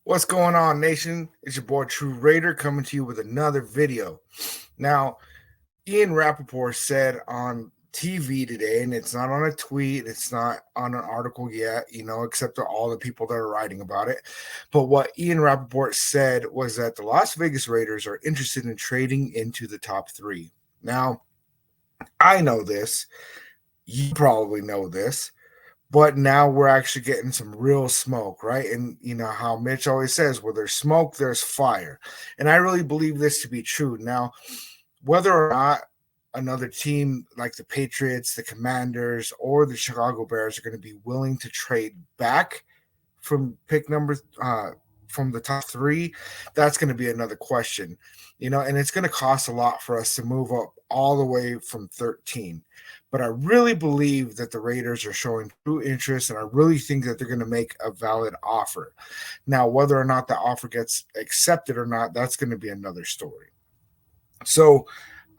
What's going on, nation? It's your boy True Raider coming to you with another video. Now, Ian Rappaport said on TV today, and it's not on a tweet, it's not on an article yet, except for all the people that are writing about it. But what Ian Rappaport said was that the Las Vegas Raiders are interested in trading into the top three. Now, I know this. You probably know this. But now we're actually getting some real smoke, right? And you know how Mitch always says, where there's smoke, there's fire. And I really believe this to be true. Now, whether or not another team like the Patriots, the Commanders, or the Chicago Bears are going to be willing to trade back from pick number from the top three, that's going to be another question. And it's going to cost a lot for us to move up all the way from 13. But I really believe that the Raiders are showing true interest, and I really think that they're going to make a valid offer. Now, whether or not the offer gets accepted or not, that's going to be another story. So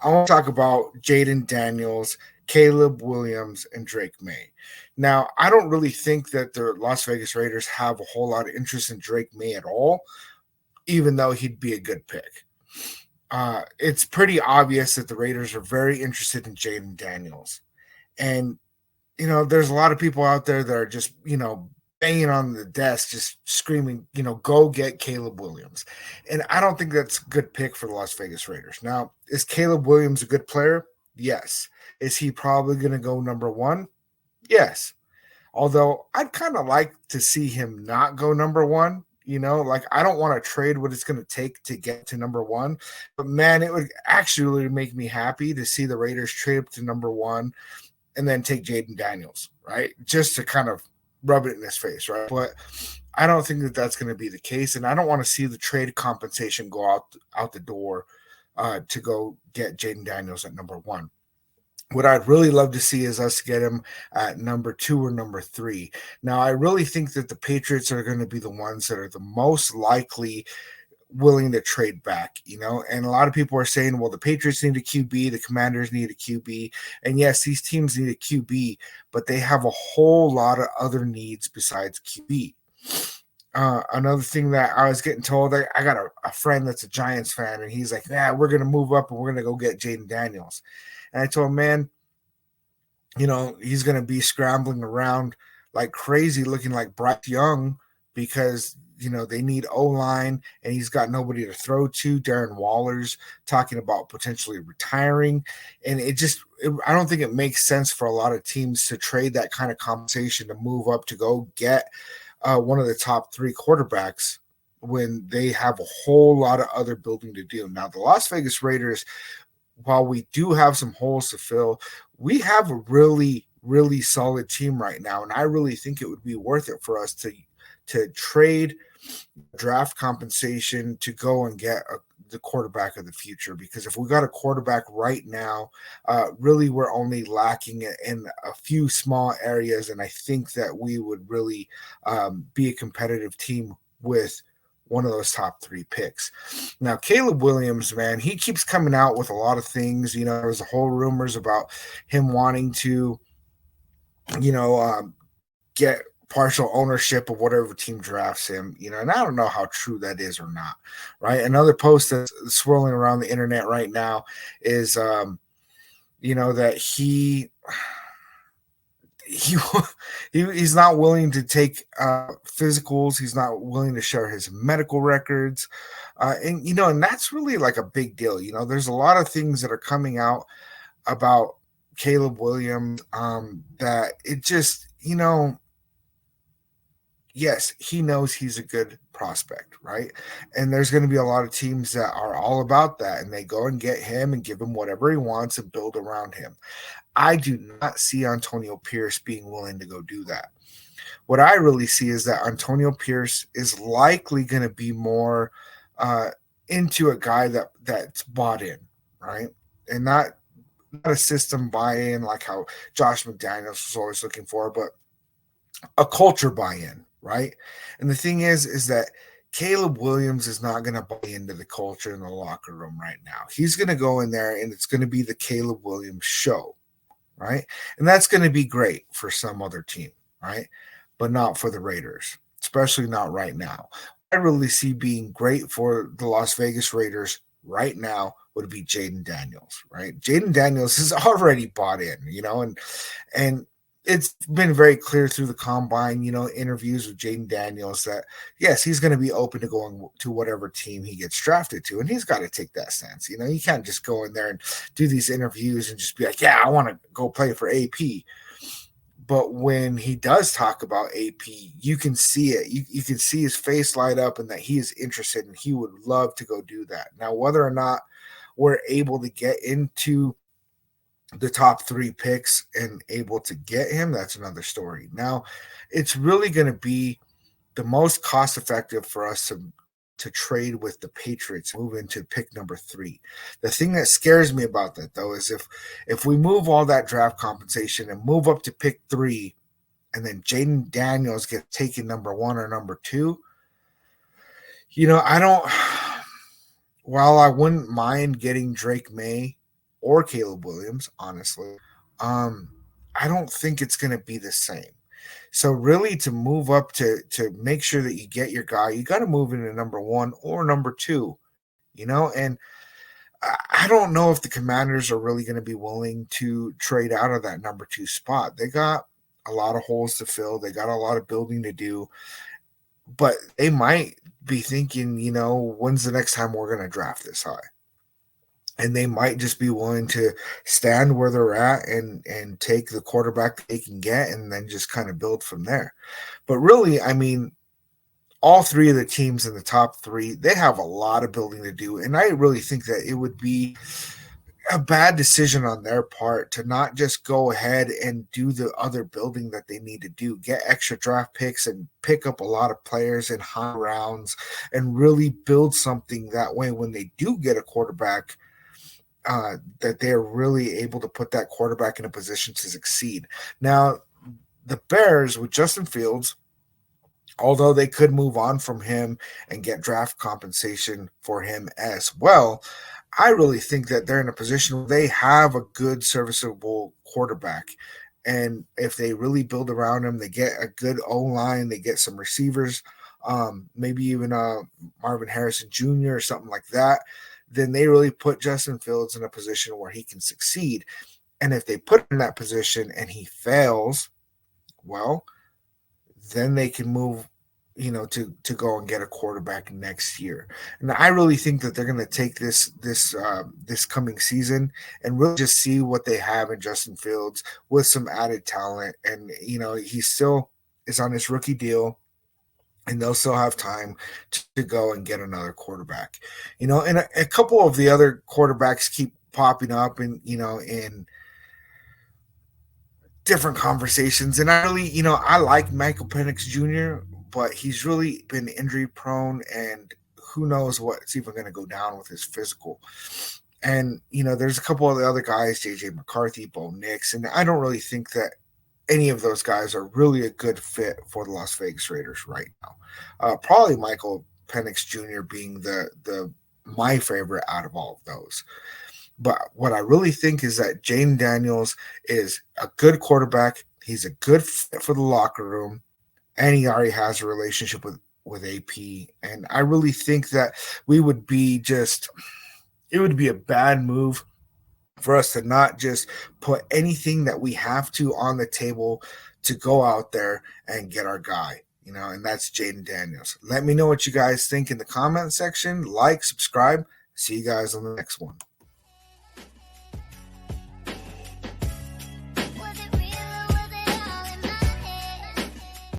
I want to talk about Jaden Daniels, Caleb Williams, and Drake May. Now, I don't really think that the Las Vegas Raiders have a whole lot of interest in Drake May at all, even though he'd be a good pick. It's pretty obvious that the Raiders are very interested in Jaden Daniels. And, there's a lot of people out there that are just, banging on the desk, just screaming, go get Caleb Williams. And I don't think that's a good pick for the Las Vegas Raiders. Now, is Caleb Williams a good player? Yes. Is he probably going to go number one? Yes. Although I'd kind of like to see him not go number one. I don't want to trade what it's going to take to get to number one. But man, it would actually make me happy to see the Raiders trade up to number one and then take Jaden Daniels, right? Just to kind of rub it in his face, right? But I don't think that that's going to be the case, and I don't want to see the trade compensation go out the door to go get Jaden Daniels at number one. What I'd really love to see is us get him at number two or number three. Now, I really think that the Patriots are going to be the ones that are the most likely willing to trade back, and a lot of people are saying, well, the Patriots need a QB, the Commanders need a QB, and yes, these teams need a QB, but they have a whole lot of other needs besides QB. Another thing that I was getting told, I got a friend that's a Giants fan, and he's like, yeah, we're going to move up and we're going to go get Jaden Daniels. And I told him, man, he's going to be scrambling around like crazy, looking like Bryce Young, because they need O-line, and he's got nobody to throw to. Darren Waller's talking about potentially retiring, and I don't think it makes sense for a lot of teams to trade that kind of compensation to move up to go get one of the top three quarterbacks when they have a whole lot of other building to do. Now, the Las Vegas Raiders, while we do have some holes to fill, we have a really, really solid team right now, and I really think it would be worth it for us to trade draft compensation to go and get the quarterback of the future. Because if we got a quarterback right now, really we're only lacking in a few small areas, and I think that we would really be a competitive team with one of those top three picks. Now, Caleb Williams, man, he keeps coming out with a lot of things. There's a whole rumors about him wanting to, get partial ownership of whatever team drafts him, and I don't know how true that is or not, right? Another post that's swirling around the internet right now is, that he's not willing to take physicals. He's not willing to share his medical records, and that's really like a big deal. There's a lot of things that are coming out about Caleb Williams that it just, yes, he knows he's a good prospect, right? And there's going to be a lot of teams that are all about that, and they go and get him and give him whatever he wants and build around him. I do not see Antonio Pierce being willing to go do that. What I really see is that Antonio Pierce is likely going to be more into a guy that's bought in, right? And not a system buy-in like how Josh McDaniels was always looking for, but a culture buy-in, right? And the thing is that Caleb Williams is not going to buy into the culture in the locker room right now. He's going to go in there, and it's going to be the Caleb Williams show, right? And that's going to be great for some other team, right? But not for the Raiders, especially not right now. I really see being great for the Las Vegas Raiders right now would be Jaden Daniels, right? Jaden Daniels is already bought in, and it's been very clear through the combine, interviews with Jaden Daniels that yes, he's going to be open to going to whatever team he gets drafted to, and he's got to take that stance. You can't just go in there and do these interviews and just be like, yeah, I want to go play for AP. But when he does talk about AP, you can see it. You can see his face light up and that he is interested and he would love to go do that. Now, whether or not we're able to get into the top 3 picks and able to get him, that's another story. Now, it's really going to be the most cost effective for us to trade with the Patriots, move into pick number 3. The thing that scares me about that though is if we move all that draft compensation and move up to pick 3, and then Jaden Daniels gets taken number 1 or number 2, I don't. While I wouldn't mind getting Drake May or Caleb Williams, honestly, um, I don't think it's going to be the same. So really, to move up to make sure that you get your guy, you got to move into number 1 or number 2. And I don't know if the Commanders are really going to be willing to trade out of that number 2 spot. They got a lot of holes to fill. They got a lot of building to do, but they might be thinking, when's the next time we're going to draft this high? And they might just be willing to stand where they're at and take the quarterback they can get and then just kind of build from there. But really, I mean, all 3 of the teams in the top 3, they have a lot of building to do. And I really think that it would be a bad decision on their part to not just go ahead and do the other building that they need to do, get extra draft picks and pick up a lot of players in high rounds and really build something that way when they do get a quarterback, that they're really able to put that quarterback in a position to succeed. Now, the Bears with Justin Fields, although they could move on from him and get draft compensation for him as well, I really think that they're in a position where they have a good, serviceable quarterback. And if they really build around him, they get a good O line, they get some receivers, maybe even Marvin Harrison Jr. or something like that, then they really put Justin Fields in a position where he can succeed. And if they put him in that position and he fails, well, then they can move, to go and get a quarterback next year. And I really think that they're going to take this coming season and really just see what they have in Justin Fields with some added talent. And he still is on his rookie deal, and they'll still have time to go and get another quarterback. And a couple of the other quarterbacks keep popping up in different conversations. And I really, I like Michael Penix Jr., but he's really been injury prone, and who knows what's even going to go down with his physical. And, there's a couple of the other guys, JJ McCarthy, Bo Nix, and I don't really think that any of those guys are really a good fit for the Las Vegas Raiders right now. Probably Michael Penix Jr. being the my favorite out of all of those. But what I really think is that Jaden Daniels is a good quarterback. He's a good fit for the locker room, and he already has a relationship with AP. And I really think that it would be a bad move for us to not just put anything that we have to on the table to go out there and get our guy, and that's Jaden Daniels. Let me know what you guys think in the comment section. Like, subscribe. See you guys on the next one.